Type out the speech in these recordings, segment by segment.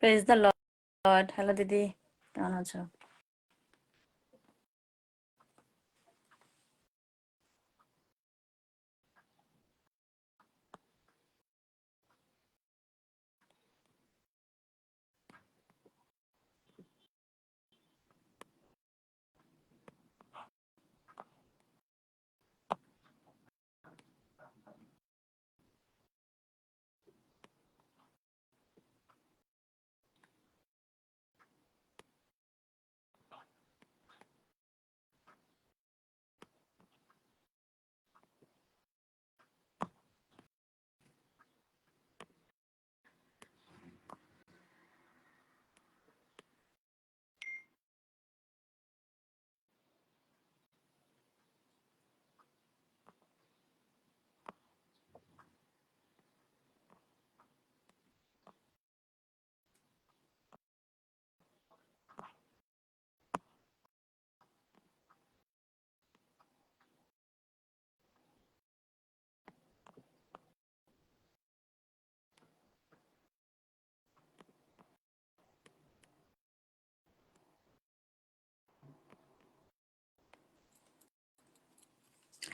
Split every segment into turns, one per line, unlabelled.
Praise the Lord. Hello দিদি, কেমন আছো?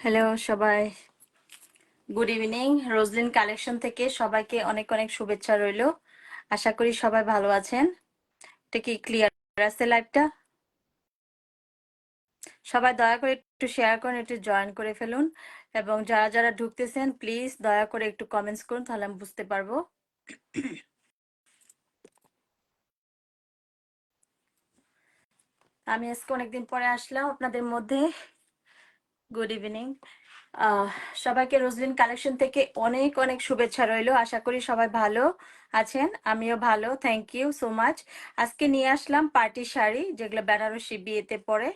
হ্যালো সবাই, গুড ইভিনিং। রোজলিন কালেকশন থেকে সবাইকে অনেক অনেক শুভেচ্ছা রইলো। আশা করি সবাই ভালো আছেন। এটা কি ক্লিয়ার আছে লাইভটা? সবাই দয়া করে একটু শেয়ার করুন, একটু জয়েন করে ফেলুন, এবং যারা যারা ঢুকতেছেন প্লিজ দয়া করে একটু কমেন্টস করুন, তাহলে আমি বুঝতে পারবো। আমি আজকে অনেকদিন পরে আসলাম আপনাদের মধ্যে। Good evening. সবাইকে রোজলিন কালেকশন থেকে অনেক অনেক শুভেচ্ছা রইলো। আশা করি সবাই ভালো আছেন, আমিও ভালো, থ্যাংক ইউ সো মাচ। আজকে নিয়ে আসলাম পার্টি শাড়ি, যেগুলো বেনারসি বিয়েতে পরে,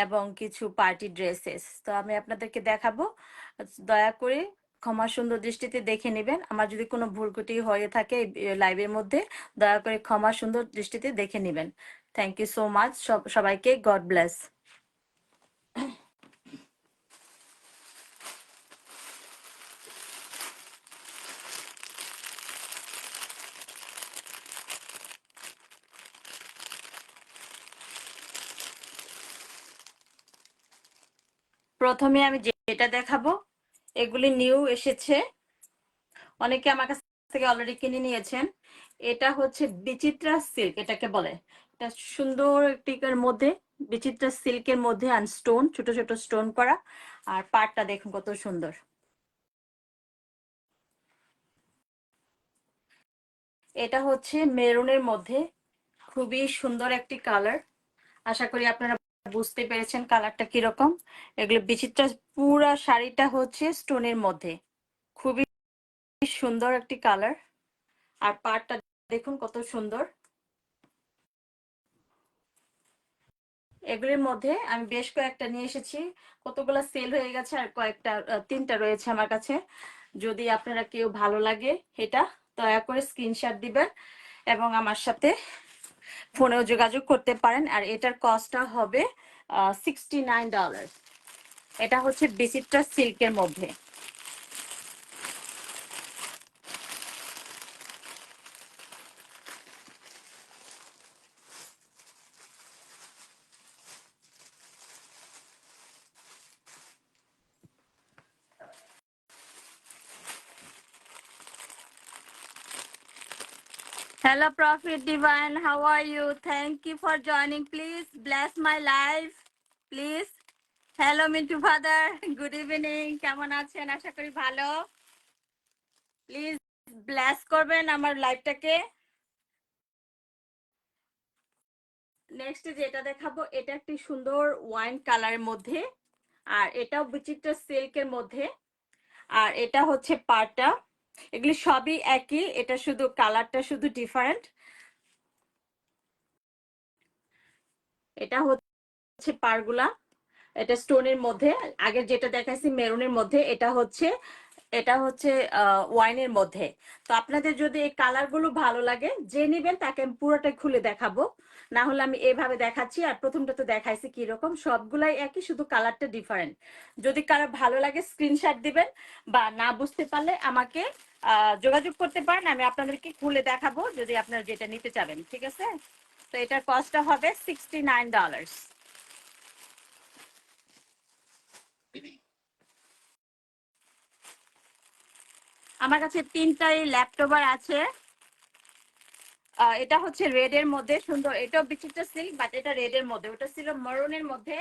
এবং কিছু পার্টি ড্রেসেস। তো আমি আপনাদেরকে দেখাবো, দয়া করে ক্ষমা সুন্দর দৃষ্টিতে দেখে নেবেন। আমার যদি কোনো ভুলকুটি হয়ে থাকে লাইভের মধ্যে, দয়া করে ক্ষমা সুন্দর দৃষ্টিতে দেখে নেবেন। Thank you so much. সবাইকে গড ব্লেস। প্রথমে আমি যেটা দেখাবো, এগুলি নিউ এসেছে, অনেকে আমার কাছ থেকে অলরেডি কিনে নিয়েছেন। এটা হচ্ছে বিচিত্রা সিল্ক, এটাকে বলে। এটা সুন্দর একটির মধ্যে, বিচিত্রা সিল্কের মধ্যে আর স্টোন, ছোট ছোট স্টোন করা। আর পাড়টা দেখুন কত সুন্দর। এটা হচ্ছে মেরুনের মধ্যে, খুবই সুন্দর একটি কালার। আশা করি আপনারা বুঝতে পেরেছেন কালারটা কিরকম। এগুলো বিচিত্রা, পুরা শাড়িটা হচ্ছে স্টোনের মধ্যে, খুবই সুন্দর একটি কালার। আর পাড়টা দেখুন কত সুন্দর। এগুলির মধ্যে আমি বেশ কয়েকটা নিয়ে এসেছি, কতগুলো সেল হয়ে গেছে, আর কয়েকটা, তিনটা রয়েছে আমার কাছে। যদি আপনারা কেউ ভালো লাগে এটা, দয়া করে স্ক্রিনশট দিবেন এবং আমার সাথে ফোনেও যোগাযোগ করতে পারেন। আর এটার কস্টটা হবে $69। এটা হচ্ছে বিচিত্রা সিল্কের মধ্যে। Hello, Prophet Divine. How are you? Thank you for joining. Please bless my life. Please. Hello, Mintu Father. Good evening. কেমন আছেন? আশা করি ভালো। প্লিজ ব্লেস করবেন আমার লাইভটাকে। নেক্সট যেটা দেখাবো, এটা একটি সুন্দর ওয়াইন কালারের মধ্যে, আর এটাও বিচিত্রা সিল্কের মধ্যে। আর এটা হচ্ছে পাড়টা, এগুলি সবই একই, এটা শুধু কালারটা শুধু ডিফারেন্ট। এটা হচ্ছে পাড়গুলা, এটা স্টোনের মধ্যে। আগে যেটা দেখাইছি মেরুনের মধ্যে, এটা হচ্ছে এটা হচ্ছে ওয়াইনের মধ্যে। তো আপনাদের যদি এই কালারগুলো ভালো লাগে, যে নিবেন তাকে আমি পুরোটাই খুলে দেখাবো। না হলে আমি এভাবে দেখাচ্ছি, আর প্রথমটা তো দেখাইছি কিরকম, সবগুলাই একই, শুধু কালারটা ডিফারেন্ট। যদি কারো ভালো লাগে স্ক্রিনশট দিবেন, বা না বুঝতে পারলে আমাকে যোগাযোগ করতে পারেন, আমি আপনাদেরকে খুলে দেখাবো যদি আপনারা যেটা নিতে চাবেন। ঠিক আছে? তো এটার কস্টটা হবে $69। আমার কাছে তিনটাই ল্যাপটপার আছে। এটা হচ্ছে রেড এর মধ্যে সুন্দর, এটাও বিচিত্রা সিল্ক, বাট এটা রেড এর মধ্যে, ওটা ছিল মরুনের মধ্যে,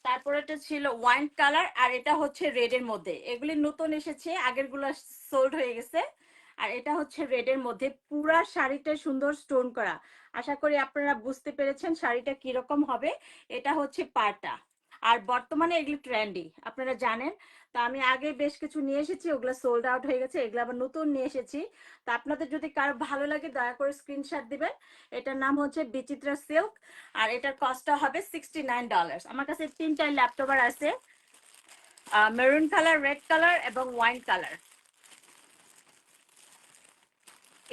তারপর এটা ছিল ওয়াইন কালার, আর এটা হচ্ছে রেড এর মধ্যে। এগুলি নতুন এসেছে, আগের গুলো সোল্ড হয়ে গেছে। আর এটা হচ্ছে রেড এর মধ্যে, পুরা শাড়িটা সুন্দর স্টোন করা। আশা করি আপনারা বুঝতে পেরেছেন শাড়িটা কিরকম হবে। এটা হচ্ছে পাড়টা। আর বর্তমানে এগুলি ট্রেন্ডি, আপনারা জানেন। তো আমি আগে বেশ কিছু নিয়ে এসেছি, ওগুলো সোল্ড আউট হয়ে গেছে, এগুলো আবার নতুন নিয়ে এসেছি। তো আপনাদের যদি কারো ভালো লাগে দয়া করে স্ক্রিনশট দিবেন। এটার নাম হচ্ছে বিচিত্রা সিল্ক, আর এটার কস্টটা হবে $69। আমার কাছে তিনটা ল্যাপটপার আছে, মেরুন কালার, রেড কালার এবং ওয়াইন কালার।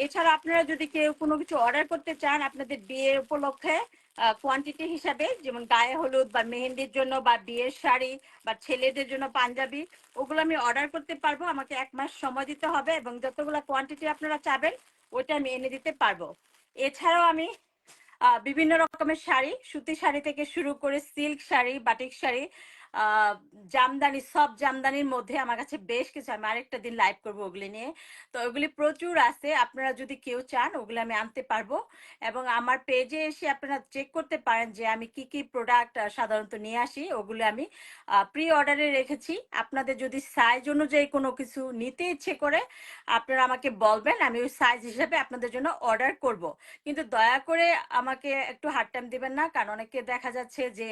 এছাড়া আপনারা যদি কেউ কোনো কিছু অর্ডার করতে চান আপনাদের বিয়ের উপলক্ষে, কোয়ান্টিটি হিসাবে, যেমন গায়ে হলুদ বা মেহেন্দির জন্য বা বিয়ের শাড়ি বা ছেলেদের জন্য পাঞ্জাবি, ওগুলো আমি অর্ডার করতে পারবো। আমাকে 1 মাস সময় দিতে হবে, এবং যতগুলো কোয়ান্টিটি আপনারা চাবেন ওইটা আমি এনে দিতে পারবো। এছাড়াও আমি বিভিন্ন রকমের শাড়ি, সুতি শাড়ি থেকে শুরু করে সিল্ক শাড়ি, বাটিক শাড়ি, আহ জামদানি, সব জামদানির মধ্যে আমার কাছে বেশ কিছু, আমি আরেকটা দিন লাইভ করবো ওগুলি নিয়ে। তো ওগুলি প্রচুর আছে, আপনারা যদি কেউ চান ওগুলো আমি আনতে পারবো। এবং আমার পেজে এসে আপনারা চেক করতে পারেন যে আমি কি কি প্রোডাক্ট সাধারণত নিয়ে আসি, ওগুলো আমি প্রি অর্ডারে রেখেছি। আপনাদের যদি সাইজ অনুযায়ী কোনো কিছু নিতে ইচ্ছে করে আপনারা আমাকে বলবেন, আমি ওই সাইজ হিসাবে আপনাদের জন্য অর্ডার করব। কিন্তু দয়া করে আমাকে একটু হার্ড টাইম দিবেন না, কারণ অনেকে দেখা যাচ্ছে যে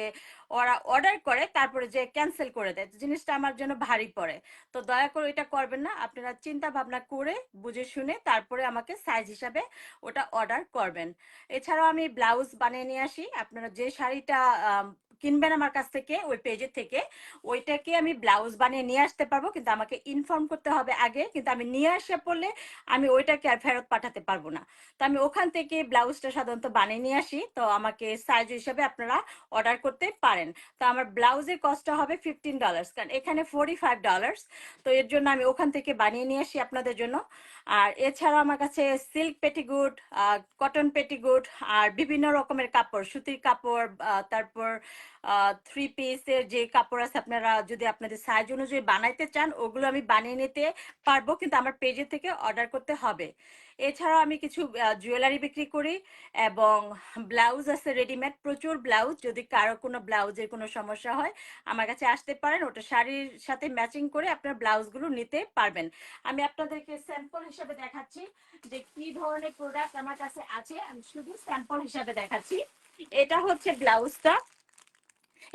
ওরা অর্ডার করে তারপরে যে ক্যান্সেল করে দেয়, জিনিসটা আমার জন্য ভারী পড়ে। তো দয়া করে এটা করবেন না, আপনারা চিন্তা ভাবনা করে বুঝে শুনে তারপরে আমাকে সাইজ হিসাবে ওটা অর্ডার করবেন। এছাড়াও আমি ব্লাউজ বানিয়ে নিয়ে আসি, আপনারা যে শাড়িটা কিনবেন আমার কাছ থেকে ওই পেজে থেকে, ওইটাকে আমি ব্লাউজ বানিয়ে নিয়ে আসতে পারবো, কিন্তু আমাকে ইনফর্ম করতে হবে আগে। কিন্তু আমি নিয়ে আসা পড়লে আমি ওইটাকে আর ফেরত পাঠাতে পারবো না। তো আমি ওখান থেকে ব্লাউজটা সাধারণত বানিয়ে নিয়ে আসি, তো আমাকে সাইজ হিসাবে আপনারা অর্ডার করতে পারেন। তো আমার ব্লাউজের কস্টটা হবে $15, কারণ এখানে $45। তো এর জন্য আমি ওখান থেকে বানিয়ে নিয়ে আসি আপনাদের জন্য। আর এছাড়াও আমার কাছে সিল্ক পেটিগুড, কটন পেটিগুড, আর বিভিন্ন রকমের কাপড়, সুতির কাপড়, তারপর থ্রি পিসের যে কাপড় আছে, আপনারা যদি আপনাদের সাইজ অনুযায়ী বানাইতে চান ওগুলো আমি বানিয়ে নিতে পারবো, কিন্তু আমার পেজে থেকে অর্ডার করতে হবে। এছাড়াও আমি কিছু জুয়েলারি বিক্রি করি, এবং ব্লাউজ আছে রেডিমেড, প্রচুর ব্লাউজ। যদি কারো কোনো ব্লাউজের কোনো সমস্যা হয় আমার কাছে আসতে পারেন, ওটা শাড়ির সাথে ম্যাচিং করে আপনার ব্লাউজগুলো নিতে পারবেন। আমি আপনাদেরকে স্যাম্পল হিসাবে দেখাচ্ছি যে কি ধরনের প্রোডাক্ট আমার কাছে আছে, আমি শুধু স্যাম্পল হিসাবে দেখাচ্ছি। এটা হচ্ছে ব্লাউজটা,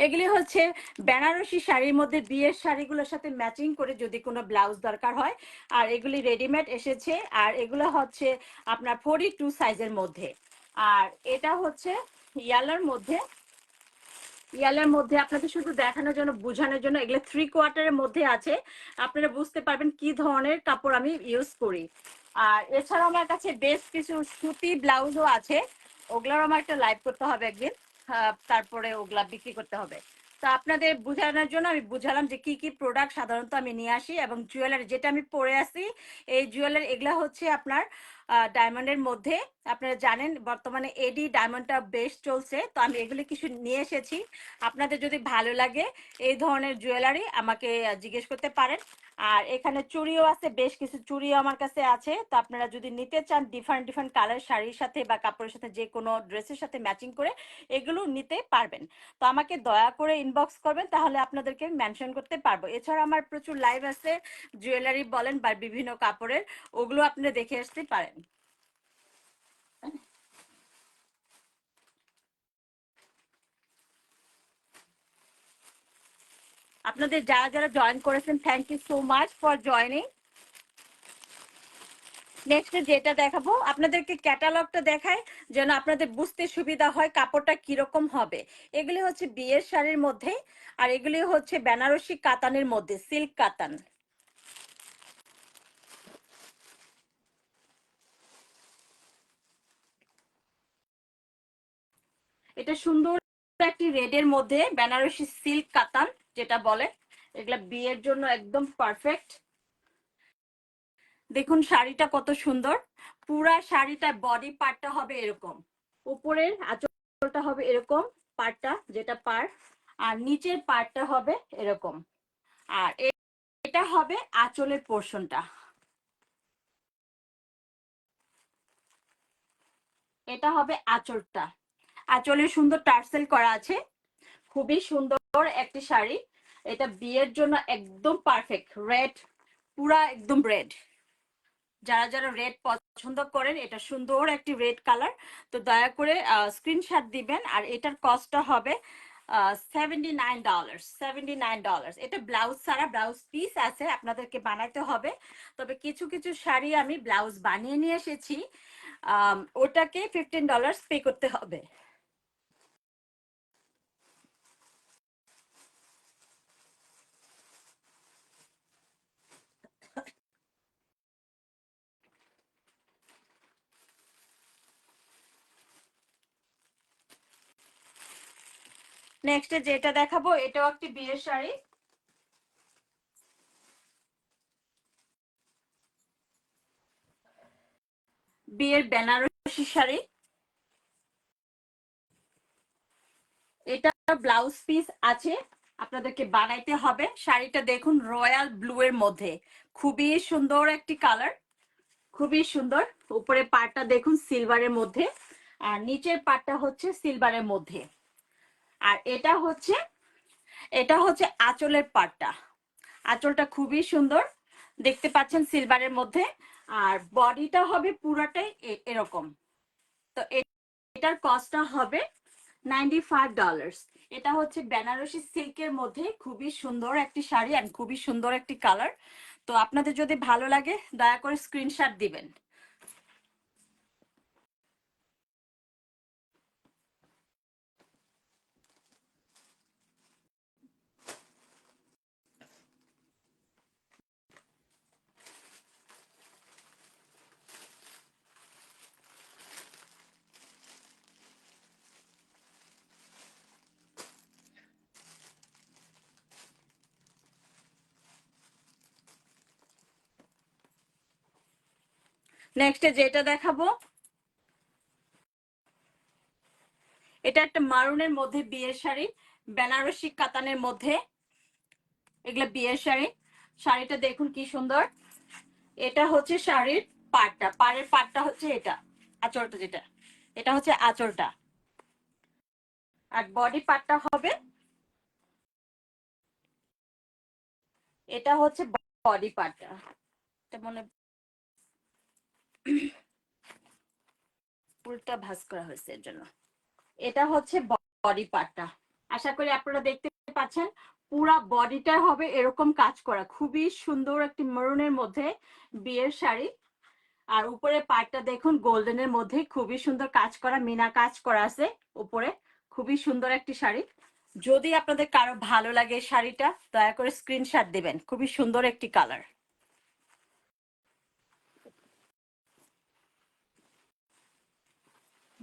এগুলি হচ্ছে বেনারসি শাড়ির মধ্যে বিয়ের শাড়িগুলোর সাথে ম্যাচিং করে যদি কোনো ব্লাউজ দরকার হয়। আর এগুলি রেডিমেড এসেছে, আর এগুলো হচ্ছে আপনার 42 সাইজের মধ্যে। আর এটা হচ্ছে ইয়ালোর মধ্যে, ইয়ালের মধ্যে আপনাদের শুধু দেখানোর জন্য, বোঝানোর জন্য, এগুলো 3/4 মধ্যে আছে, আপনারা বুঝতে পারবেন কি ধরনের কাপড় আমি ইউজ করি। আর এছাড়াও আমার কাছে বেশ কিছু সুতি ব্লাউজও আছে, ওগুলোর আমার একটা লাইভ করতে হবে একদিন, তারপরে ওগুলা বিক্রি করতে হবে। তো আপনাদের বোঝানোর জন্য আমি বুঝালাম যে কি কি প্রোডাক্ট সাধারণত আমি নিয়ে আসি। এবং জুয়েলারি যেটা আমি পরে আসি, এই জুয়েলারি এগুলা হচ্ছে আপনার ডায়মন্ডের মধ্যে। আপনারা জানেন বর্তমানে এডি ডায়মন্ডটা বেশ চলছে, তো আমি এগুলি কিছু নিয়ে এসেছি। আপনাদের যদি ভালো লাগে এই ধরনের জুয়েলারি আমাকে জিজ্ঞেস করতে পারেন। আর এখানে চুড়িও আছে, বেশ কিছু চুড়িও আমার কাছে আছে। তো আপনারা যদি নিতে চান ডিফারেন্ট ডিফারেন্ট কালার শাড়ির সাথে বা কাপড়ের সাথে, যে কোনো ড্রেসের সাথে ম্যাচিং করে এগুলো নিতে পারবেন। তো আমাকে দয়া করে ইনবক্স করবেন, তাহলে আপনাদেরকে মেনশন করতে পারবো। এছাড়া আমার প্রচুর লাইভ আছে, জুয়েলারি বলেন বা বিভিন্ন কাপড়ের, ওগুলো আপনারা দেখে আসতে পারেন। আপনাদের যারা যারা জয়েন করেছেন, thank you so much for joining. Next যেটা দেখাবো আপনাদেরকে, ক্যাটালগটা দেখায় যেন আপনাদের বুঝতে সুবিধা হয় কাপড়টা কিরকম হবে। এগুলি হচ্ছে বিয়ের শাড়ির মধ্যে, আর এগুলি হচ্ছে বেনারসি কাতানের মধ্যে, সিল্ক কাতান। এটা সুন্দর একটি রেডের মধ্যে বেনারসি সিল্ক কাতান যেটা বলে, এগুলা বিয়ের জন্য একদম পারফেক্ট। দেখুন শাড়িটা কত সুন্দর, পুরা শাড়িটা বডি পার্টটা হবে এরকম, উপরের আঁচলটা হবে এরকম পার্টটা যেটা পার, আর নিচের পার্টটা হবে এরকম, আর এটা হবে আঁচলের পোর্শনটা। এটা হবে আঁচলটা, আঁচলে সুন্দর টার্সেল করা আছে, খুবই সুন্দর একটি শাড়ি। এটা বিয়ের জন্য একদম পারফেক্ট, রেড, পুরা একদম রেড। যারা যারা রেড পছন্দ করেন, এটা সুন্দর একটি রেড কালার, তো দয়া করে স্ক্রিনশট দিবেন। আর এটার কস্টটা হবে $79, $79। এটা ব্লাউজ ছাড়া, ব্লাউজ পিস আছে আপনাদেরকে বানাইতে হবে, তবে কিছু কিছু শাড়ি আমি ব্লাউজ বানিয়ে নিয়ে এসেছি, ওটাকে $15 পে করতে হবে। নেক্সট যেটা দেখাবো এটাও একটি বিয়ের শাড়ি, বিয়ের বেনারসি শাড়ি। এটা ব্লাউজ পিস আছে, আপনাদেরকে বানাইতে হবে। শাড়িটা দেখুন রয়্যাল ব্লু এর মধ্যে, খুবই সুন্দর একটি কালার, খুবই সুন্দর। উপরে পাটটা দেখুন সিলভারের মধ্যে, আর নিচের পাটটা হচ্ছে সিলভারের মধ্যে। আর এটা হচ্ছে আঁচলের পাটটা, আঁচলটা খুবই সুন্দর দেখতে পাচ্ছেন সিলভারের মধ্যে, আর বডিটা হবে পুরাটাই এরকম। তো এটার কস্টটা হবে $95। এটা হচ্ছে বেনারসি সিল্কের মধ্যে খুবই সুন্দর একটি শাড়ি আর খুবই সুন্দর একটি কালার। তো আপনাদের যদি ভালো লাগে দয়া করে স্ক্রিনশট দিবেন। নেক্সট যেটা দেখাবো এটা একটা মারুনের মধ্যে বিয়ের শাড়ি, বেনারসি কাতানের মধ্যে, এগুলা বিয়ের শাড়ি। শাড়িটা দেখুন কি সুন্দর। এটা হচ্ছে শাড়ির পাড়টা, পাড়ের পাড়টা হচ্ছে এটা, আঁচলটা যেটা, এটা হচ্ছে আঁচলটা, আর বডি পার্টটা হবে, এটা হচ্ছে বডি পার্টটা। এটা মনে উল্টা ভাঁজ করা হয়েছে এর জন্য। এটা হচ্ছে বডি পার্টটা, আশা করি আপনারা দেখতে পাচ্ছেন। পুরা বডিটা হবে এরকম কাজ করা, খুবই সুন্দর একটি মেরুনের মধ্যে বিয়ের শাড়ি। আর উপরে পার্টটা দেখুন গোল্ডেনের মধ্যে খুবই সুন্দর কাজ করা, মিনা কাজ করা আছে উপরে, খুবই সুন্দর একটি শাড়ি। যদি আপনাদের কারো ভালো লাগে শাড়িটা দয়া করে স্ক্রিনশট দিবেন, খুবই সুন্দর একটি কালার।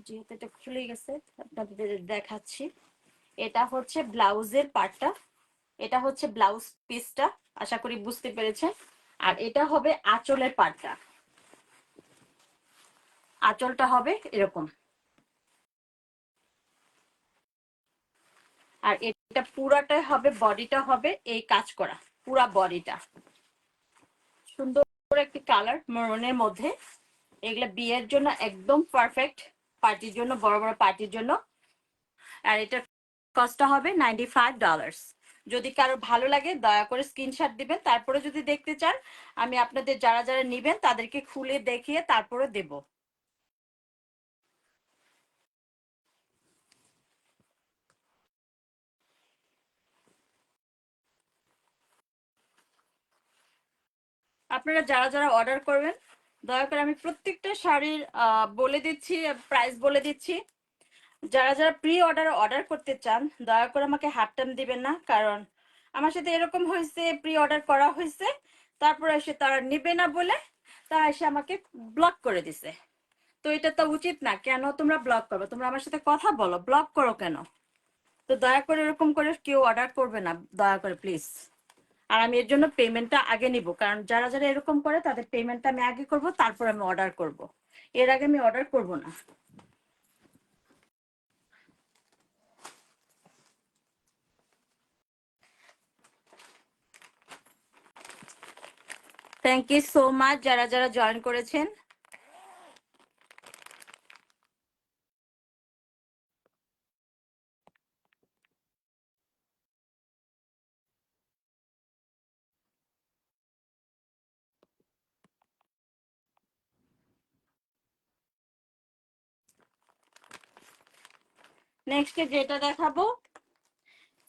যেহেতু এটা খুলে গেছে আপনাদের দেখাচ্ছি। এটা হচ্ছে ব্লাউজের পার্টটা, এটা হচ্ছে ব্লাউজ পিসটা, আশা করি বুঝতে পেরেছেন। আর এটা হবে আঁচলের পার্টটা, আঁচলটা হবে এরকম। আর এটা পুরাটাই হবে, বডিটা হবে এই কাজ করা, পুরা বডিটা সুন্দর একটি কালার মেরুনের মধ্যে। এগুলা বিয়ের জন্য একদম পারফেক্ট, পার্টির জন্য, বড় বড় পার্টির জন্য। আর এটার কস্টটা হবে $95। যদি কারো ভালো লাগে দয়া করে স্ক্রিনশট দিবেন, তারপরে যদি দেখতে চান আমি আপনাদের যারা যারা নিবেন তাদেরকে খুলে দেখিয়ে তারপরে দেব। আপনারা যারা যারা অর্ডার করবেন দয়া করে আমি প্রত্যেকটা শাড়ির বলে দিচ্ছি, প্রাইস বলে দিচ্ছি। যারা যারা প্রি অর্ডার অর্ডার করতে চান দয়া করে আমাকে হাফ টাইম দিবেন না, কারণ আমার সাথে এরকম হয়েছে প্রি অর্ডার করা হয়েছে, তারপর এসে তারা নিবে না বলে তারা এসে আমাকে ব্লক করে দিছে। তো এটা তো উচিত না। কেন তোমরা ব্লক করবে? তোমরা আমার সাথে কথা বলো, ব্লক করো কেন? তো দয়া করে এরকম করে কেউ অর্ডার করবে না, দয়া করে প্লিজ। আর আমি এর জন্য পেমেন্টটা আগে নিব, কারণ যারা যারা এরকম করে তাদের পেমেন্টটা আমি আগে করব, তারপর আমি অর্ডার করব। এর আগে আমি অর্ডার করব না। থ্যাংক ইউ সো মাচ যারা যারা জয়েন করেছেন। নেক্সট যেটা দেখাবো,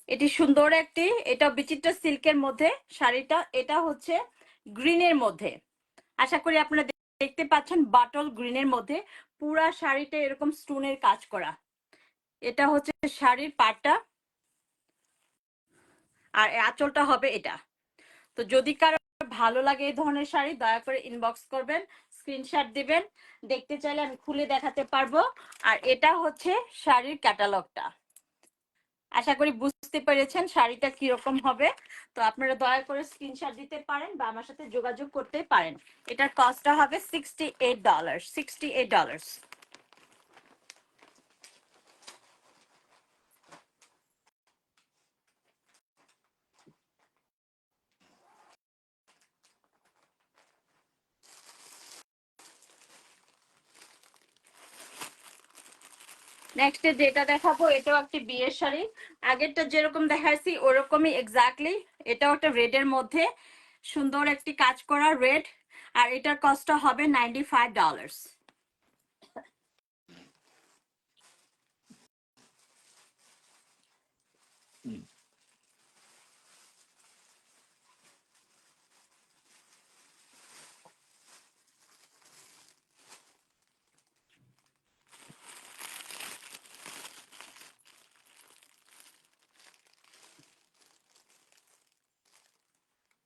এটি সুন্দর একটি, এটা বিচিত্র সিল্কের মধ্যে শাড়িটা। এটা হচ্ছে গ্রিনের মধ্যে। আশা করি আপনারা দেখতে পাচ্ছেন, বাটল গ্রিনের মধ্যে পুরা শাড়িটা এরকম স্টোনের কাজ করা। এটা হচ্ছে শাড়ির পাটটা, আর আঁচলটা হবে এটা। তো যদি কারো ভালো লাগে এই ধরনের শাড়ি, দয়া করে ইনবক্স করবেন, স্ক্রিনশট দিবেন। দেখতে চাইলে আমি খুলে দেখাতে পারবো। আর এটা হচ্ছে শাড়ির ক্যাটালগটা। আশা করি বুঝতে পেরেছেন শাড়িটা কিরকম হবে। তো আপনারা দয়া করে স্ক্রিনশট দিতে পারেন বা আমার সাথে যোগাযোগ করতে পারেন। এটার কস্টটা হবে $68, $68। নেক্সট যেটা দেখাবো, এটাও একটি বিয়ের শাড়ি। আগেরটা যেরকম দেখাইছি ওরকমই এক্স্যাক্টলি। এটাও একটা রেডের মধ্যে সুন্দর একটি কাজ করা রেড। আর এটার কস্টটা হবে $95।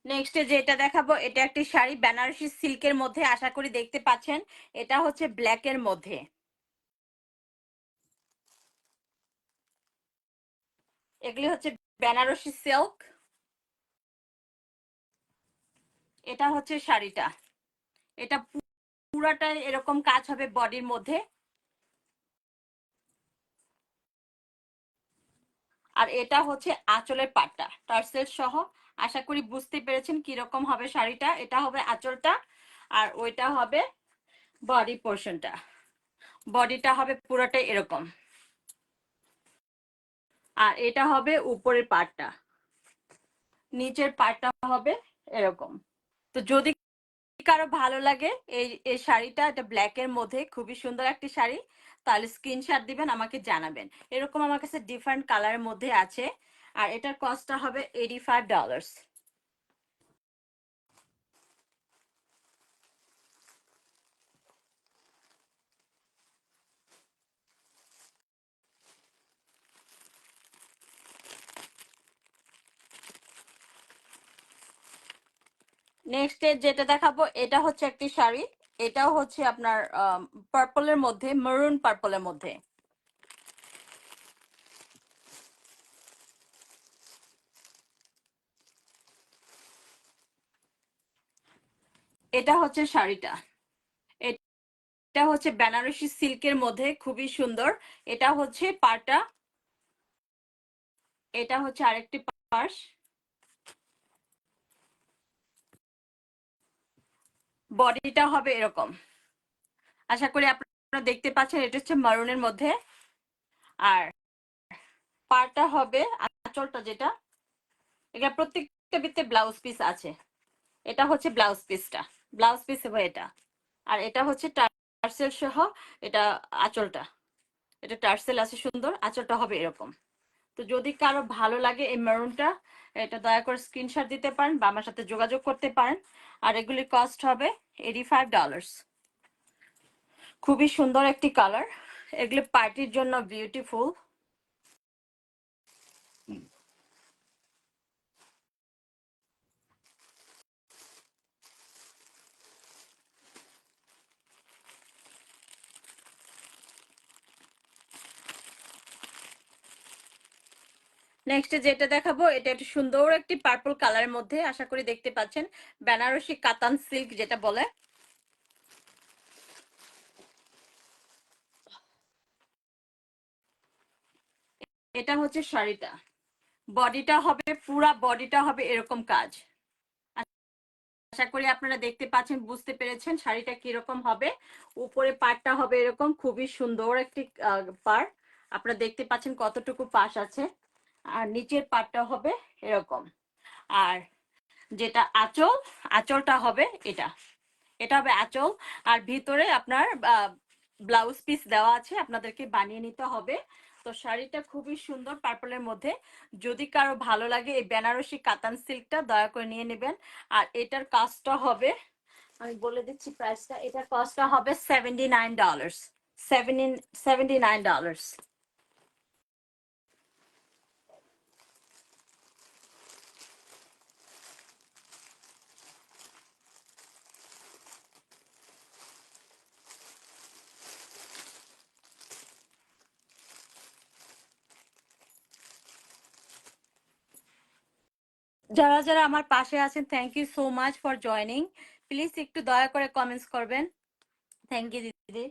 নেক্সট যেটা দেখাবো, এটা একটি শাড়ি বেনারসি সিল্কের মধ্যে। আশা করি দেখতে পাচ্ছেন, এটা হচ্ছে ব্ল্যাকের মধ্যে। এগুলি হচ্ছে বেনারসি সিল্ক। এটা হচ্ছে শাড়িটা। এটা পুরাটা এরকম কাজ হবে বডির মধ্যে। আর এটা হচ্ছে আঁচলের পাটটা টার্সেল সহ। আশা করি বুঝতে পেরেছেন কিরকম হবে শাড়িটা। এটা হবে আঁচলটা, আর ওইটা হবে বডি পোর্শনটা। বডিটা হবে পুরোটাই এরকম, আর এটা হবে উপরের পাটটা, নিচের পাটটা হবে এরকম। তো যদি কারো ভালো লাগে এই এই শাড়িটা, এটা ব্ল্যাকের মধ্যে খুবই সুন্দর একটি শাড়ি, তাহলে স্ক্রিনশট দিবেন, আমাকে জানাবেন। এরকম আমার কাছে ডিফারেন্ট কালারের মধ্যে আছে। আর এটার কস্টটা হবে $85। নেক্সট যেটা দেখাবো, এটা হচ্ছে একটি শাড়ি। এটাও হচ্ছে আপনার পার্পলের মধ্যে, মেরুন পার্পলের মধ্যে। এটা হচ্ছে শাড়িটা। এটা হচ্ছে বেনারসি সিল্কের মধ্যে, খুবই সুন্দর। এটা হচ্ছে পাটা, এটা হচ্ছে আরেকটি পার্স। বডিটা হবে এরকম। আশা করি আপনারা দেখতে পাচ্ছেন, এটা হচ্ছে মারুনের মধ্যে। আর পাটা হবে, আঁচলটা যেটা, এটা প্রত্যেকটা ভিতরে ব্লাউজ পিস আছে। এটা হচ্ছে ব্লাউজ পিসটা, ব্লাউজ পিস হবে এটা। আর এটা হচ্ছে টার্সেল সহ এটা আঁচলটা। এটা টার্সেল আছে সুন্দর, আঁচলটা হবে এরকম। তো যদি কারো ভালো লাগে এই মেরুনটা, এটা দয়া করে স্ক্রিনশট দিতে পারেন বা আমার সাথে যোগাযোগ করতে পারেন। আর এগুলির কস্ট হবে $85। খুবই সুন্দর একটি কালার, এগুলি পার্টির জন্য বিউটিফুল। নেক্সট যেটা দেখাবো এটা একটু সুন্দর একটি পার্পল কালারের মধ্যে, আশা করি দেখতে পাচ্ছেন, বেনারসি কাতান সিল্ক যেটা বলে। এটা হচ্ছে শাড়িটা, বডিটা হবে, পুরা বডিটা হবে এরকম কাজ। আশা করি আপনারা দেখতে পাচ্ছেন, বুঝতে পেরেছেন শাড়িটা কিরকম হবে। উপরে পাড়টা হবে এরকম খুবই সুন্দর একটি পাড়, আপনারা দেখতে পাচ্ছেন কতটুকু পাশ আছে। আর নিচের পাড়টা হবে এরকম। আর যেটা আঁচল, আঁচলটা হবে এটা, এটা হবে আঁচল। আর ভিতরে আপনার ব্লাউজ পিস দেওয়া আছে, আপনাদেরকে বানিয়ে নিতে হবে। তো শাড়িটা খুবই সুন্দর পার্পলের মধ্যে। যদি কারো ভালো লাগে এই বেনারসি কাতান সিল্কটা দয়া করে নিয়ে নেবেন। আর এটার কাজটা হবে, আমি বলে দিচ্ছি প্রাইসটা, এটার কস্টটা হবে $79, $79। যারা যারা আমার পাশে আছেন, thank you so much for joining. Please একটু দয়া করে কমেন্টস করবেন। থ্যাংক ইউ দিদি।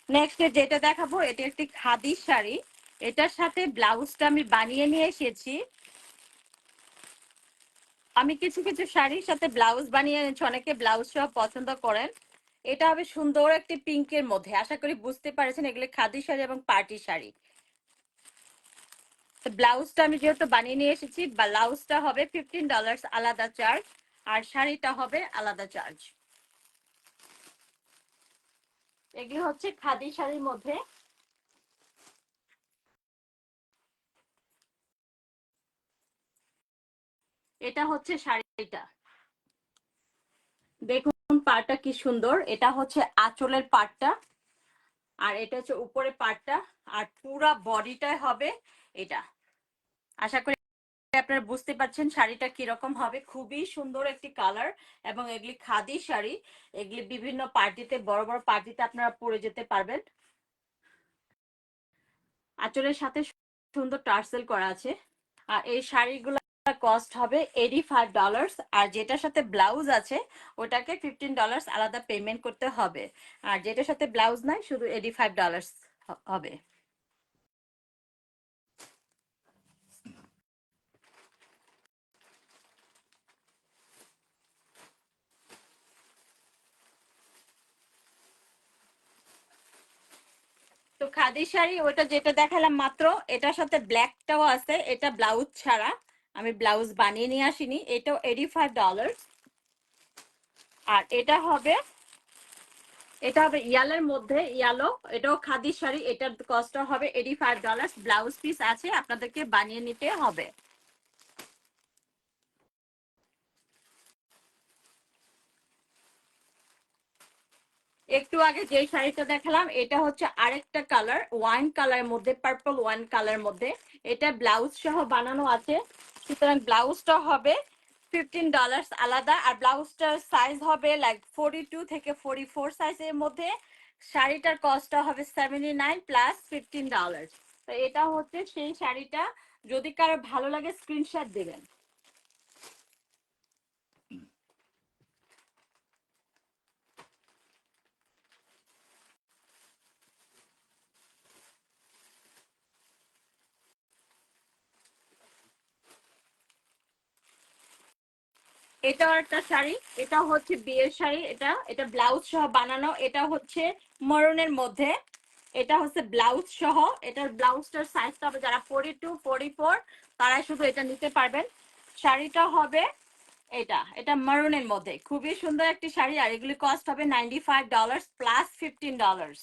নেক্সট যেটা দেখাবো এটা একটি খাদি শাড়ি, এটার সাথে ব্লাউজটা আমি বানিয়ে নিয়ে এসেছি। আমি কিছু কিছু শাড়ির সাথে ব্লাউজ বানিয়ে এনেছি, অনেকে ব্লাউজ সহ পছন্দ করেন। এটা হবে সুন্দর একটি পিঙ্কের মধ্যে, আশা করি বুঝতে পারছেন এগুলো খাদি শাড়ি এবং পার্টি শাড়ি। তো ব্লাউজটা আমি যেহেতু বানিয়ে নিয়ে এসেছি, ব্লাউজটা হবে $15 আলাদা চার্জ, আর শাড়িটা হবে আলাদা চার্জ। এগুলো হচ্ছে খাদি শাড়ির মধ্যে। এটা হচ্ছে শাড়িটা, দেখুন পাড়টা কি সুন্দর। এটা হচ্ছে আঁচলের পাড়টা, আর এটা হচ্ছে উপরে পাড়টা, আর পুরা বডিটাই হবে এটা। আশা করি আপনারা বুঝতে পারছেন শাড়িটা কিরকম হবে। খুবই সুন্দর একটি কালার, এবং এগুলি খাদি শাড়ি, এগুলি বিভিন্ন পার্টিতে, বড় বড় পার্টিতে আপনারা পরে যেতে পারবেন। আঁচলের সাথে সুন্দর টার্সেল করা আছে। আর এই শাড়িগুলো কস্ট হবে $85, আর যেটার সাথে ব্লাউজ আছে ওটাকে $15 আলাদা পেমেন্ট করতে হবে। আর যেটার সাথে ব্লাউজ নাই শুধু $85 হবে। তো খাদি শাড়ি ওটা যেটা দেখালাম মাত্র, এটার সাথে ব্ল্যাকটাও আছে, এটা ব্লাউজ ছাড়া, আমি ব্লাউজ বানিয়ে নিয়ে আসিনি। এটাও $85। আর এটা হবে ইয়ালের মধ্যে, ইয়ালো, এটাও খাদি শাড়ি, এটার কস্ট হবে $85। ব্লাউজ পিস আছে, আপনাদেরকে বানিয়ে নিতে হবে। একটু আগে যে শাড়িটা দেখালাম এটা হচ্ছে আরেকটা কালার, ওয়াইন কালারের মধ্যে, পার্পল ওয়াইন কালারের মধ্যে। এটা ব্লাউজ সহ বানানো আছে, সুতরাং ব্লাউজটা হবে $15 আলাদা। আর ব্লাউজটার সাইজ হবে লাইক 42 থেকে 44 সাইজের মধ্যে। শাড়িটার কস্টটা হবে 79 প্লাস $15। তো এটা হচ্ছে সেই শাড়িটা, যদি কারো ভালো লাগে স্ক্রিনশট দেবেন। এটাও একটা শাড়ি, এটা হচ্ছে বিয়ের শাড়ি, এটা এটা ব্লাউজ সহ বানানো, এটা হচ্ছে মরুনের মধ্যে। এটা হচ্ছে ব্লাউজ সহ, এটার ব্লাউজটার সাইজটা হবে, যারা 42 44 তারাই শুধু এটা নিতে পারবেন। শাড়িটা হবে এটা, এটা মারুনের মধ্যে, খুবই সুন্দর একটি শাড়ি। আর এগুলি কস্ট হবে $95 প্লাস $15।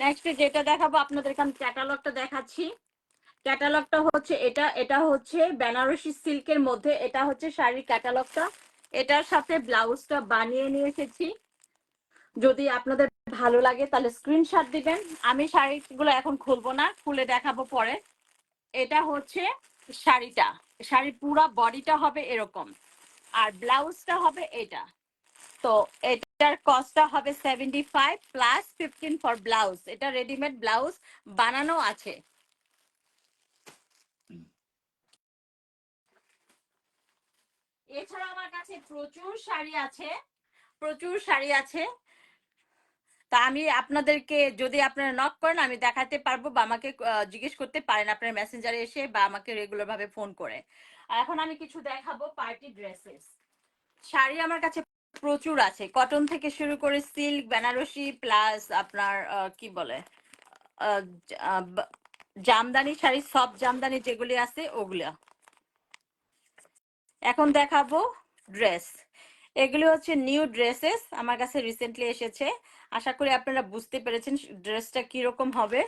নেক্সট যেটা দেখাবো আপনাদেরকে, আমি ক্যাটালগটা দেখাচ্ছি। ক্যাটালগটা হচ্ছে এটা, এটা হচ্ছে বেনারসি সিল্কের মধ্যে, এটা হচ্ছে শাড়ির ক্যাটালগটা। এটার সাথে ব্লাউজটা বানিয়ে নিয়ে এসেছি। যদি আপনাদের ভালো লাগে তাহলে স্ক্রিনশট দিবেন। আমি শাড়িগুলো এখন খুলবো না, খুলে দেখাবো পরে। এটা হচ্ছে শাড়িটা, শাড়ির পুরো বডিটা হবে এরকম, আর ব্লাউজটা হবে এটা। তো এটার কস্টটা হবে 75 প্লাস 15 ফর ব্লাউজ। এটা রেডিমেড ব্লাউজ বানানো আছে। এছাড়া আমার কাছে প্রচুর শাড়ি আছে, প্রচুর শাড়ি আছে। তা আমি আপনাদেরকে, যদি আপনারা নক করেন আমি দেখাতে পারবো, বা আমাকে জিজ্ঞেস করতে পারেন আপনার মেসেঞ্জারে এসে, বা আমাকে রেগুলার ভাবে ফোন করে। আর এখন আমি কিছু দেখাবো পার্টি ড্রেসেস। শাড়ি আমার কাছে প্রচুর আছে, কটন থেকে শুরু করে সিল্ক, বেনারসি, প্লাস আপনার কি বলে জামদানি শাড়ি, সব জামদানি যেগুলি আছে ওগুলা। এখন দেখাবো ড্রেস। এগুলি হচ্ছে নিউ ড্রেসেস, আমার কাছে রিসেন্টলি এসেছে। আশা করি আপনারা বুঝতে পেরেছেন ড্রেসটা কিরকম হবে।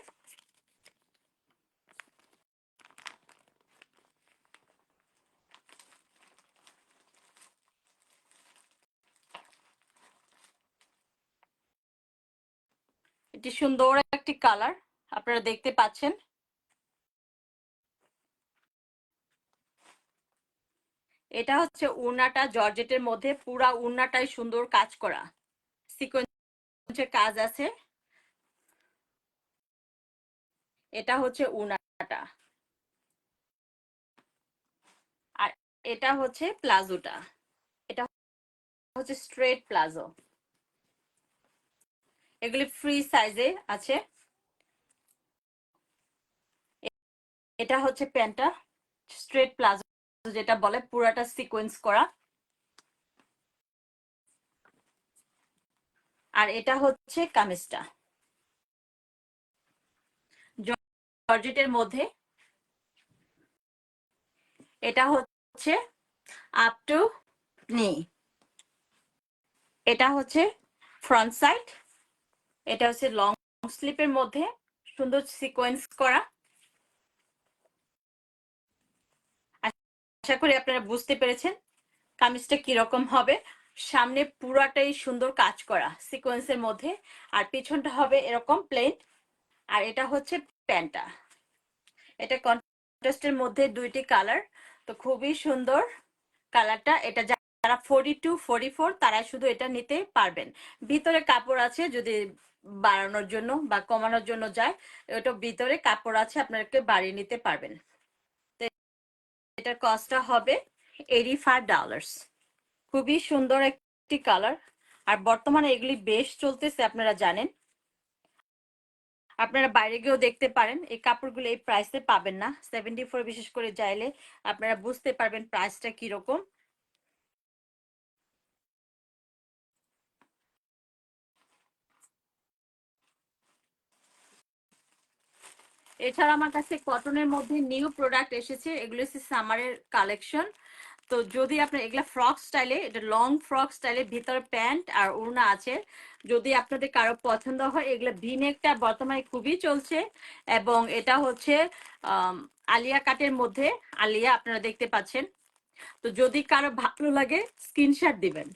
এটি সুন্দর একটি কালার, আপনারা দেখতে পাচ্ছেন। এটা হচ্ছে উড়নাটা, জর্জেটের মধ্যে পুরা উড়নাটাই সুন্দর কাজ করা, সিকোয়েন্সের কাজ আছে। এটা হচ্ছে উড়নাটা, আর এটা হচ্ছে প্লাজোটা। এটা হচ্ছে স্ট্রেট প্লাজো। এগুলি ফ্রি সাইজে আছে। এটা হচ্ছে প্যান্টটা, স্ট্রেট প্লাজো যেটা বলে, পুরাটা সিকোয়েন্স করা। আর এটা হচ্ছে কামিজটা, জর্জেটের মধ্যে। এটা হচ্ছে আপ টু নি। এটা হচ্ছে ফ্রন্ট সাইড। এটা হচ্ছে লং স্লিপের মধ্যে সুন্দর সিকোয়েন্স করা। আশা করি আপনারা বুঝতে পেরেছেন কামিজটা কিরকম হবে। সামনে পুরাটাই সুন্দর কাজ করা সিকোয়েন্সের মধ্যে, আর পিছনটা হবে এরকম প্লেন। আর এটা হচ্ছে প্যান্টটা। এটা কন্ট্রাস্টের মধ্যে দুইটি কালার, তো খুবই সুন্দর কালারটা। এটা যারা 42 44 তারা শুধু এটা নিতে পারবেন। ভিতরে কাপড় আছে, যদি বাড়ানোর জন্য বা কমানোর জন্য যায়, এটা ভিতরে কাপড় আছে, আপনাকে বাড়িয়ে নিতে পারবেন। এটার কস্টটা হবে $85। খুবই সুন্দর একটি কালার, আর বর্তমানে এগুলি বেশ চলতেছে, আপনারা জানেন। আপনারা বাইরে গিয়েও দেখতে পারেন, এই কাপড়গুলো এই প্রাইসে পাবেন না। 74 বিশেষ করে চাইলে আপনারা বুঝতে পারবেন প্রাইসটা কিরকম। এছাড়া আমার কাছে কটনের মধ্যে নিউ প্রোডাক্ট এসেছে, এগুলো হচ্ছে সামারের কালেকশন। তো যদি আপনার এগুলা ফ্রক স্টাইলে, এটা লং ফ্রক স্টাইলে, ভিতরে প্যান্ট আর ওড়না আছে। যদি আপনাদের কারো পছন্দ হয়, এগুলা ভিনেকটা বর্তমানে খুবই চলছে। এবং এটা হচ্ছে আলিয়া কাটের মধ্যে, আলিয়া আপনারা দেখতে পাচ্ছেন। তো যদি কারো ভালো লাগে স্ক্রিনশট দিবেন।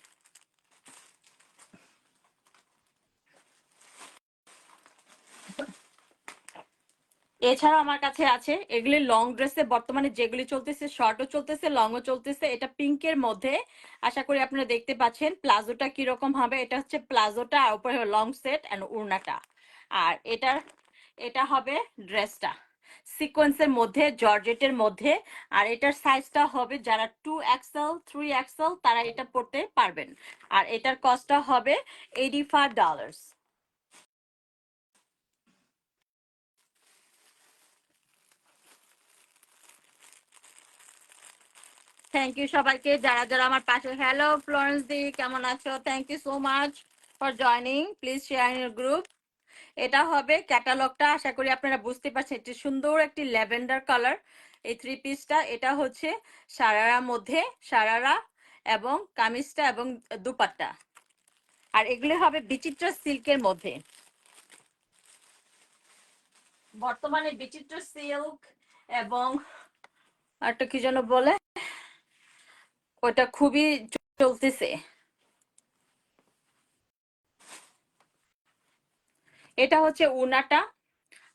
এছাড়া আমার কাছে আছে এগুলি লং ড্রেসে, বর্তমানে যেগুলি চলতেছে, শর্টও চলতেছে, লংও চলতেছে। এটা পিঙ্কের মধ্যে, আশা করি আপনারা দেখতে পাচ্ছেন প্লাজোটা কিরকম হবে। এটা হচ্ছে প্লাজোটা, আর উপরে লং সেট এন্ড উড়নাটা। আর এটা হবে ড্রেসটা সিকোয়েন্সের মধ্যে, জর্জেটের মধ্যে। আর এটার সাইজটা হবে যারা 2XL 3XL তারা এটা পড়তে পারবেন। আর এটার কস্টটা হবে $85। থ্যাংক ইউ সবাইকে যারা যারা আমার পাশে। হ্যালো ফ্লোরেন্স দি, কেমন আছো? Thank you so much for joining, please share in your group. এটা হবে ক্যাটালগটা, আশা করি আপনারা বুঝতে পারছেন। এটি সুন্দর একটি ল্যাভেন্ডার কালার, এই থ্রি পিসটা। এটা হচ্ছে সারারা মধ্যে, সারারা এবং কামিজটা এবং দুপাট্টা। আর এগুলি হবে বিচিত্র সিল্কের মধ্যে। বর্তমানে বিচিত্র সিল্ক এবং একটা কি যেন বলে, ওটা খুবই চলতেছে। এটা হচ্ছে ওড়নাটা,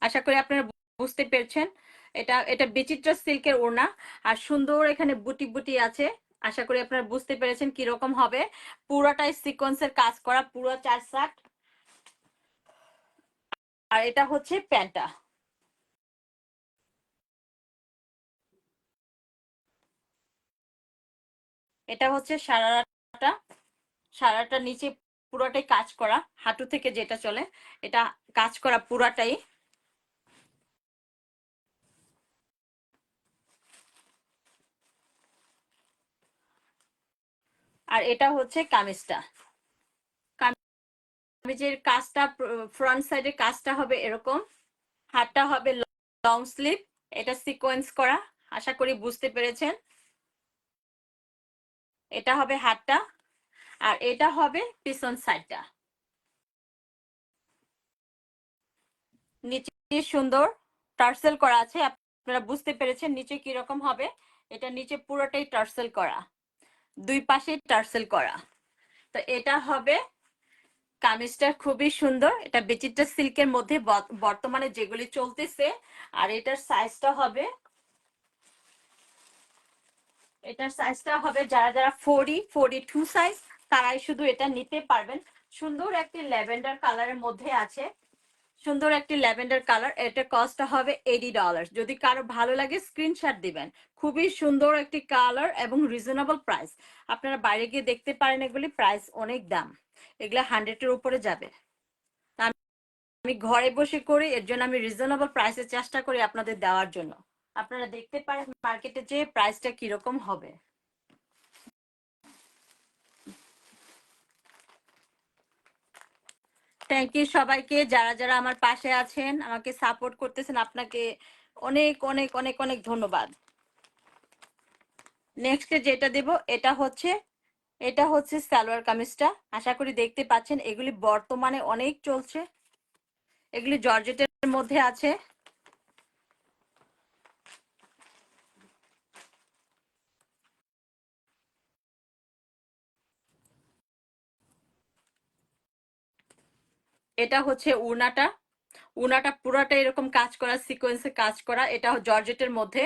আশা করি আপনারা বুঝতে পেরেছেন। এটা এটা বিচিত্রা সিল্কের ওড়না, আর সুন্দর এখানে বুটি বুটি আছে। আশা করি আপনারা বুঝতে পেরেছেন কি রকম হবে। পুরোটাই সিকোয়েন্সের কাজ করা, পুরো 4 সাট। আর এটা হচ্ছে প্যান্টটা। এটা হচ্ছে সারারাটা, সারাটা নিচে পুরোটাই কাজ করা, হাঁটু থেকে যেটা চলে এটা কাজ করা পুরাটাই। আর এটা হচ্ছে কামিজটা। কামিজের কাজটা, ফ্রন্ট সাইডের কাজটা হবে এরকম, হাতটা হবে লং স্লিভ, এটা সিকোয়েন্স করা, আশা করি বুঝতে পেরেছেন। এটা হবে হাতটা, আর এটা হবে পিছন সাইডটা। নিচে সুন্দর টার্সেল করা আছে, আপনারা বুঝতে পেরেছেন নিচে কি রকম হবে। এটা নিচে পুরোটাই টার্সেল করা, দুই পাশে টার্সেল করা। তো এটা হবে কামিজটা, খুবই সুন্দর। এটা বিচিত্রা সিল্কের মধ্যে বর্তমানে যেগুলি চলতেছে। আর এটার সাইজটা হবে, এটার সাইজটা হবে যারা যারা 42 সাইজ তারাই শুধু এটা নিতে পারবেন। সুন্দর একটি ল্যাভেন্ডার কালারের মধ্যে আছে, সুন্দর একটি ল্যাভেন্ডার কালার। এটা কস্টটা হবে $80। যদি কারো ভালো লাগে স্ক্রিনশট দিবেন। খুবই সুন্দর একটি কালার এবং রিজনেবল প্রাইস। আপনারা বাইরে গিয়ে দেখতে পারেন, এগুলি প্রাইস অনেক দাম, এগুলা 100-এর উপরে যাবে। আমি ঘরে বসে করি, এর জন্য আমি রিজনেবল প্রাইসে চেষ্টা করি আপনাদের দেওয়ার জন্য। আপনারা দেখতে পারেন মার্কেটে যে প্রাইসটা কিরকম হবে। থ্যাংক ইউ সবাইকে, যারা যারা আমার পাশে আছেন, আমাকে সাপোর্ট করতেছেন, আপনাকে অনেক অনেক অনেক অনেক ধন্যবাদ। নেক্সট যেটা দেব এটা হচ্ছে, এটা হচ্ছে সালোয়ার কামিজটা। আশা করি দেখতে পাচ্ছেন এগুলি বর্তমানে অনেক চলছে, এগুলি জর্জেটের মধ্যে আছে। এটা হচ্ছে উনাটা, উনাটা পুরাটা এরকম কাজ করা, সিকোয়েন্সে কাজ করা, এটা জর্জেটের মধ্যে।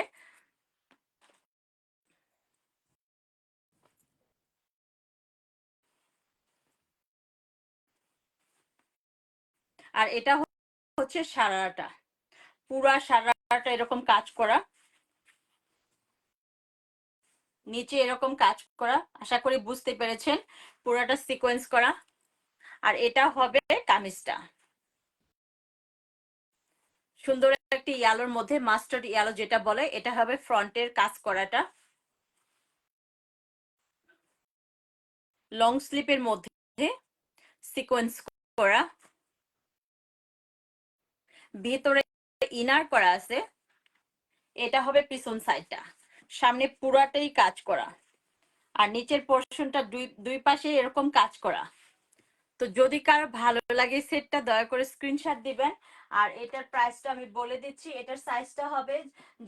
আর এটা হচ্ছে সারাটা, পুরা সারাটা এরকম কাজ করা, নিচে এরকম কাজ করা, আশা করি বুঝতে পেরেছেন, পুরাটা সিকোয়েন্স করা। আর এটা হবে কামিজটা, সুন্দর একটি ইয়ালোর মধ্যে, মাস্টার্ড ইয়ালো যেটা বলে, এটা হবে ফ্রন্টের কাজ করাটা, লং স্লিপের মধ্যে সিকোয়েন্স করা, ভিতরে ইনার করা আছে। এটা হবে পিছন সাইডটা, সামনে পুরাটাই কাজ করা, আর নিচের পোর্শনটা দুই দুই পাশে এরকম কাজ করা। তো যদি কারো ভালো লাগে সেটটা দয়া করে স্ক্রিনশট দিবেন। আর এটার প্রাইসটা আমি বলে দিচ্ছি, এটার সাইজটা হবে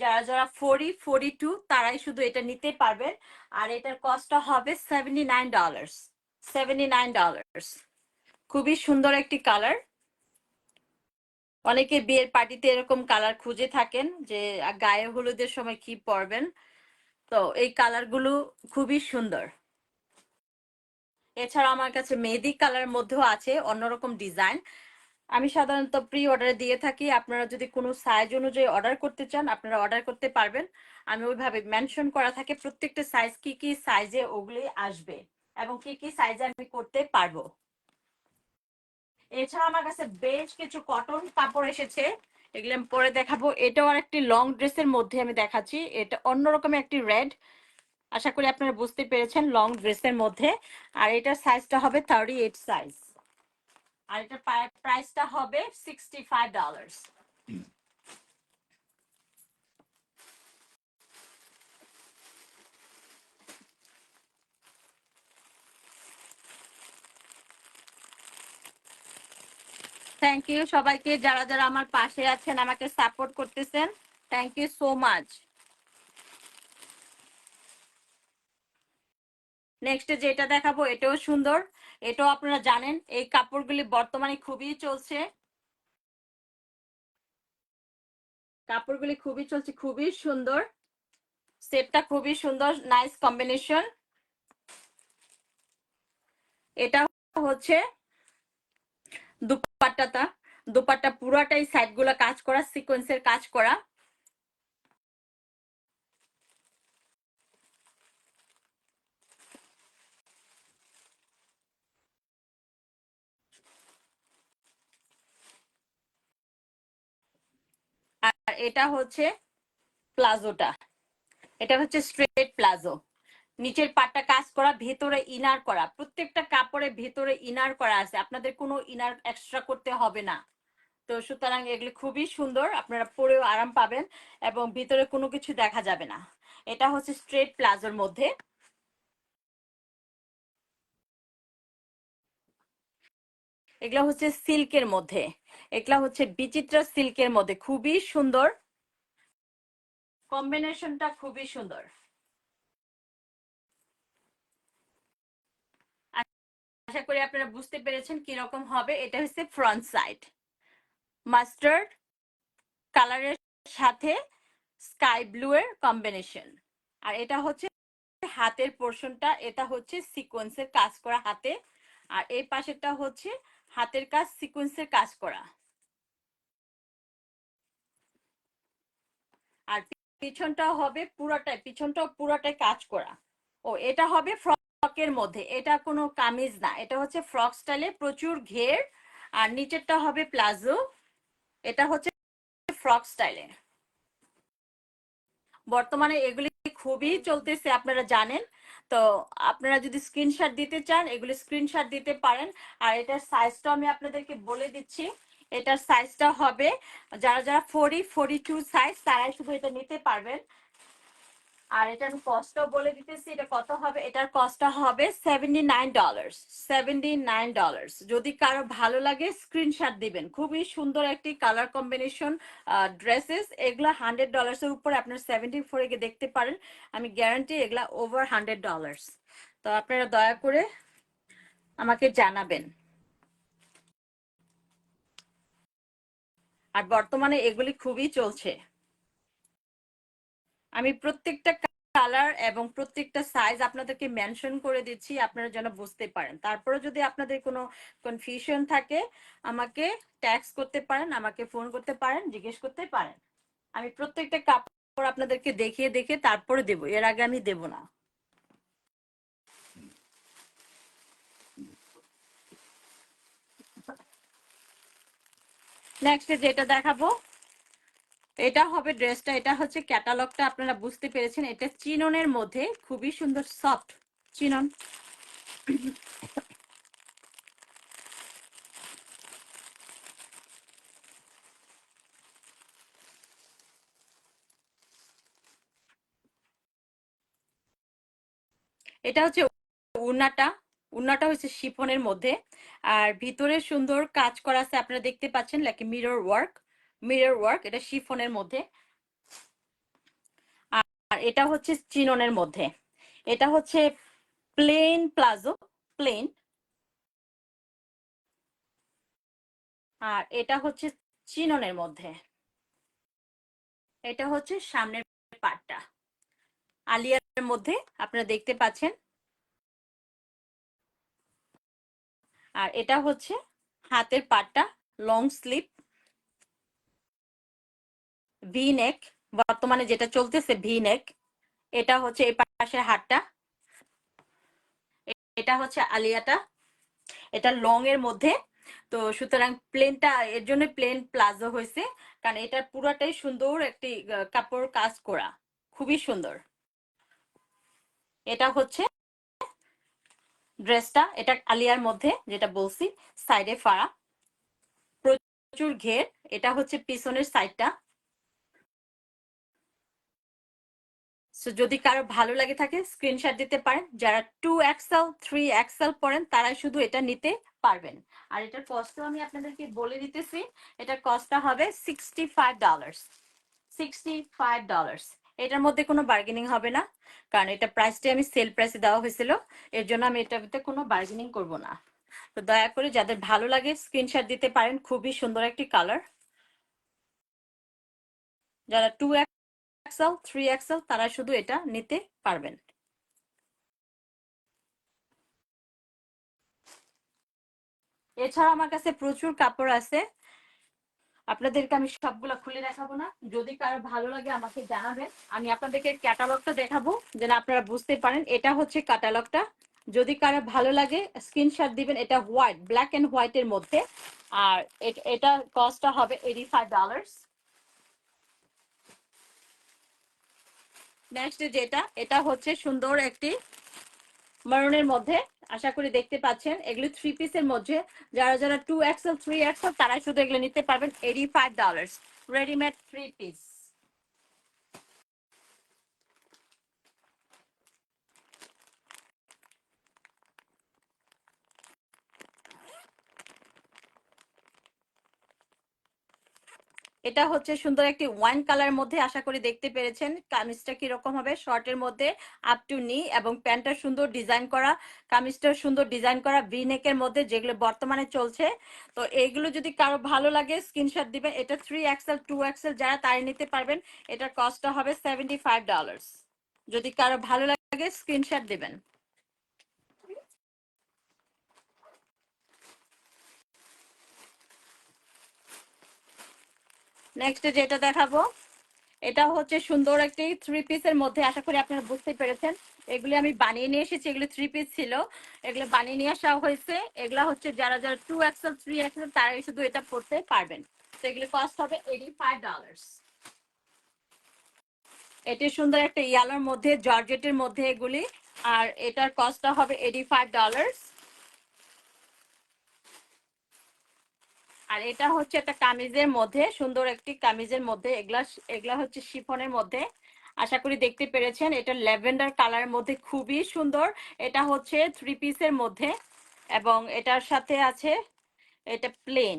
যারা যারা 42 তারাই শুধু এটা নিতে পারবেন। আর এটার কস্টটা হবে $79, $79। খুবই সুন্দর একটি কালার। অনেকে বিয়ের পার্টিতে এরকম কালার খুঁজে থাকেন যে গায়ে হলুদের সময় কি পরবেন, তো এই কালারগুলো খুবই সুন্দর। এছাড়া আমার কাছে মেহেদি কালার মধ্যেও আছে অন্যরকম ডিজাইন। আমি সাধারণত প্রি অর্ডারে দিয়ে থাকি, আপনারা যদি কোনো সাইজ অনুযায়ী অর্ডার করতে চান আপনারা অর্ডার করতে পারবেন। আমি ওইভাবে মেনশন করা থাকে প্রত্যেকটা সাইজ, কি কি সাইজে ওগুলি আসবে এবং কি কি সাইজে আমি করতে পারবো। এছাড়া আমার কাছে বেশ কিছু কটন কাপড় এসেছে, এগুলো আমি পরে দেখাবো। এটাও আরেকটি লং ড্রেসের মধ্যে আমি দেখাচ্ছি, এটা অন্যরকম একটি রেড, আশা করি আপনারা বুঝতে পেরেছেন, লং ড্রেসের মধ্যে। আর এটার সাইজটা হবে 38 সাইজ, আর এটার প্রাইসটা হবে $65। থ্যাংক ইউ সবাইকে, যারা যারা আমার পাশে আছেন, আমাকে সাপোর্ট করতেছেন, thank you so much. Next যেটা দেখাবো এটাও সুন্দর, এটাও আপনারা জানেন এই কাপড়গুলি বর্তমানে খুবই চলছে। কাপড়গুলি খুবই চলছে, খুবই সুন্দর, সেটটা খুবই সুন্দর, নাইস কম্বিনেশন। এটা হচ্ছে দুপাট্টাটা, দুপাট্টা পুরাটাই সাইড গুলো কাজ করা, সিকোয়েন্সের কাজ করা। আর এটা হচ্ছে প্লাজোটা, এটা হচ্ছে স্ট্রেট প্লাজো, নিচের পাটটা কাজ করা, ভেতরে ইনার করা, প্রত্যেকটা কাপড়ে ভেতরে ইনার করা আছে, আপনাদের কোনো ইনার এক্সট্রা করতে হবে না। তো সুতরাং এগুলি খুবই সুন্দর, আপনারা পরেও আরাম পাবেন এবং ভিতরে কোনো কিছু দেখা যাবে না। এটা হচ্ছে স্ট্রেট প্লাজোর মধ্যে। এগুলা হচ্ছে সিল্কের মধ্যে, এগুলা হচ্ছে বিচিত্র সিল্কের মধ্যে, খুবই সুন্দর কম্বিনেশনটা, খুবই সুন্দর। আশা করি আপনারা বুঝতে পেরেছেন কি রকম হবে। এটা হচ্ছে ফ্রন্ট সাইড, মাস্টার্ড কালারের সাথে স্কাই ব্লু এর কম্বিনেশন। আর এটা হচ্ছে হাতের পোর্শনটা, এটা হচ্ছে সিকোয়েন্সের কাজ করা হাতে, আর এই পাশেরটা হচ্ছে হাতের কাজ সিকোয়েন্সের কাজ করা। আর পিছনটাও হবে পুরোটাই, পিছনটাও পুরোটাই কাজ করা। ও এটা হবে ফ্রকের মধ্যে, এটা কোনো কামিজ না, এটা হচ্ছে ফ্রক স্টাইলে, প্রচুর ঘের, আর নিচেরটা হবে প্লাজো। এটা হচ্ছে ফ্রক স্টাইলে। বর্তমানে এগুলি খুবই চলতেছে, আপনারা জানেন। তো আপনারা যদি স্ক্রিনশট দিতে চান, এগুলি স্ক্রিনশট দিতে পারেন। আর এটার সাইজটা আমি আপনাদেরকে বলে দিচ্ছি, এটার সাইজটা হবে, যারা যারা 40-42 সাইজ তারাই শুধু এটা নিতে পারবেন। আর এটার কস্টও বলে দিতেছি, এটা কত হবে। এটার কস্টটা হবে $79, $79। যদি কারো ভালো লাগে স্ক্রিনশট দিবেন। খুবই সুন্দর একটি কালার কম্বিনেশন ড্রেসেস, এগুলা $100 এর উপরে, আপনার 74 এ গিয়ে দেখতে পারেন, আমি গ্যারান্টি এগুলা ওভার $100। তো আপনারা দয়া করে আমাকে জানাবেন। আর বর্তমানে এগুলি খুবই চলছে, আমি প্রত্যেকটা কালার এবং প্রত্যেকটা সাইজ আপনাদেরকে মেনশন করে দিচ্ছি, আপনারা যেন বুঝতে পারেন। তারপরে যদি আপনাদের কোনো কনফিউশন থাকে আমাকে ট্যাক্স করতে পারেন, আমাকে ফোন করতে পারেন, জিজ্ঞেস করতে পারেন। আমি প্রত্যেকটা কাপড় আপনাদেরকে দেখিয়ে দেখে তারপরে দেব, এর আগে আমি দেব না। নেক্সট যেটা দেখাবো, এটা হবে ড্রেসটা, এটা হচ্ছে ক্যাটালগটা, আপনারা বুঝতে পেরেছেন। এটা চিননের মধ্যে খুবই সুন্দর সফট চিনন। এটা হচ্ছে উন্নাটা, উন্নাটা হচ্ছে শিফনের মধ্যে, আর ভিতরে সুন্দর কাজ করা আছে, আপনারা দেখতে পাচ্ছেন, like mirror work, mirror work, এটা শিফনের মধ্যে। আর এটা হচ্ছে চিননের মধ্যে, এটা হচ্ছে প্লেন প্লাজো, প্লেন। আর এটা হচ্ছে চিননের মধ্যে, এটা হচ্ছে সামনের পাটটা আলিয়ার মধ্যে, আপনারা দেখতে পাচ্ছেন। আর এটা হচ্ছে হাতের পাটটা, লং স্লিভ, ভি নেক, বর্তমানে যেটা চলতেছে ভি নেক। এটা হচ্ছে এই পাশের হাতটা, এটা হচ্ছে আলিয়াটা, এটা লং এর মধ্যে। তো সুতরাং প্লেনটা এর জন্য প্লেন প্লাজো হয়েছে, কারণ এটা পুরাটাই সুন্দর একটি কাপড় কাজ করা, খুবই সুন্দর। এটা হচ্ছে ড্রেসটা, এটা আলিয়ার মধ্যে যেটা বলছি, সাইডে ফাড়া, প্রচুর ঘের। এটা হচ্ছে পিছনের সাইডটা। যদি কারো ভালো লাগে থাকে স্ক্রিনশট দিতে পারেন, যারা 2XL 3XL পড়েন তারাই শুধু এটা নিতে পারবেন। আর এটার কস্ট আমি আপনাদেরকে বলে দিতেছি, এটার কস্টটা হবে $65, $65। এটার মধ্যে কোনো বার্গেনিং হবে না, কারণ এটা প্রাইসটা আমি সেল প্রাইসে দেওয়া হয়েছিল, এর জন্য আমি এটাতে কোনো বার্গেনিং করব না। তো দয়া করে যাদের ভালো লাগে স্ক্রিনশট দিতে পারেন, খুবই সুন্দর একটি কালার। যারা 2XL 3XL তারা শুধু এটা নিতে পারবেন। এছাড়া আমার কাছে প্রচুর কাপড় আছে, আপনাদেরকে আমি সবগুলো খুলে দেখাবো না, যদি কারো ভালো লাগে আমাকে জানাবেন। আমি আপনাদেরকে ক্যাটালগটা দেখাবো যেন আপনারা বুঝতে পারেন। এটা হচ্ছে ক্যাটালগটা, যদি কারো ভালো লাগে স্ক্রিনশট দিবেন। এটা হোয়াইট, ব্ল্যাক এন্ড হোয়াইটের মধ্যে, আর এটা কস্টটা হবে $85। নেক্সট যেটা, এটা হচ্ছে সুন্দর একটি মারুনের মধ্যে, আশা করি দেখতে পাচ্ছেন। এগুলো 3 পিসের মধ্যে, যারা যারা 2XL 3XL তারা শুধু এগুলো নিতে পারবেন $85, রেডিমেড 3 পিস। এটা হচ্ছে সুন্দর একটি ওয়াইন কালার মধ্যে, আশা করি দেখতে পেরেছেন। কামিজটা কিরকম হবে, শর্টের মধ্যে আপ টু নি, এবং প্যান্টটা সুন্দর ডিজাইন করা, কামিজটা সুন্দর ডিজাইন করা ভি নেকের মধ্যে, যেগুলো বর্তমানে চলছে। তো এইগুলো যদি কারো ভালো লাগে স্ক্রিনশট দিবেন। এটা 3XL 2XL যারা তাই নিতে পারবেন। এটার কস্টটা হবে $75। যদি কারো ভালো লাগে স্ক্রিনশট দিবেন। নেক্সট যেটা দেখাবো, এটা হচ্ছে সুন্দর একটি 3 পিসের মধ্যে, আশা করি আপনারা বুঝতে পেরেছেন। এগুলি আমি বানিয়ে নিয়ে এসেছি, এগুলো 3 পিস ছিল, এগুলো বানিয়ে নিয়ে আসা হয়েছে। এগুলো হচ্ছে যারা যারা 2XL 3XL তারাই শুধু এটা পড়তে পারবেন। তো এগুলো কস্ট হবে $85। এটি সুন্দর একটা ইয়ালোর মধ্যে, জর্জেটের মধ্যে এগুলি, আর এটার কস্টটা হবে $85। আর এটা হচ্ছে একটা কামিজের মধ্যে, সুন্দর একটি কামিজের মধ্যে, এগুলা এগুলা হচ্ছে শিফনের মধ্যে, আশা করি দেখতে পেরেছেন। এটা ল্যাভেন্ডার কালারের মধ্যে, খুবই সুন্দর। এটা হচ্ছে 3 পিসের মধ্যে, এবং এটার সাথে আছে এটা প্লেন,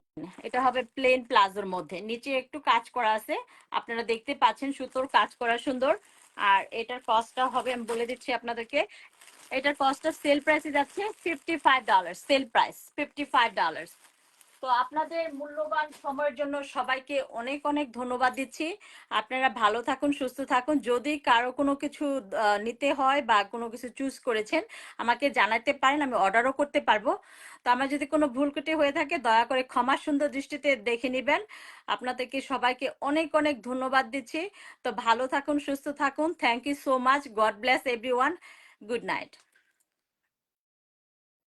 এটা হবে প্লেন প্লাজোর মধ্যে, নিচে একটু কাজ করা আছে, আপনারা দেখতে পাচ্ছেন সুতোর কাজ করা সুন্দর। আর এটার কস্টটা হবে, আমি বলে দিচ্ছি আপনাদেরকে, এটার কস্টটা সেল প্রাইসে যাচ্ছে $55, সেল প্রাইস $55। তো আপনাদের মূল্যবান সময়ের জন্য সবাইকে অনেক অনেক ধন্যবাদ দিচ্ছি। আপনারা ভালো থাকুন, সুস্থ থাকুন। যদি কারো কোনো কিছু নিতে হয় বা কোনো কিছু চুজ করেছেন আমাকে জানাতে পারেন, আমি অর্ডারও করতে পারবো। তো আমার যদি কোনো ভুল ত্রুটি হয়ে থাকে দয়া করে ক্ষমা সুন্দর দৃষ্টিতে দেখে নেবেন। আপনাদেরকে সবাইকে অনেক অনেক ধন্যবাদ দিচ্ছি। তো ভালো থাকুন, সুস্থ থাকুন। Thank you so much. God bless everyone. Good night.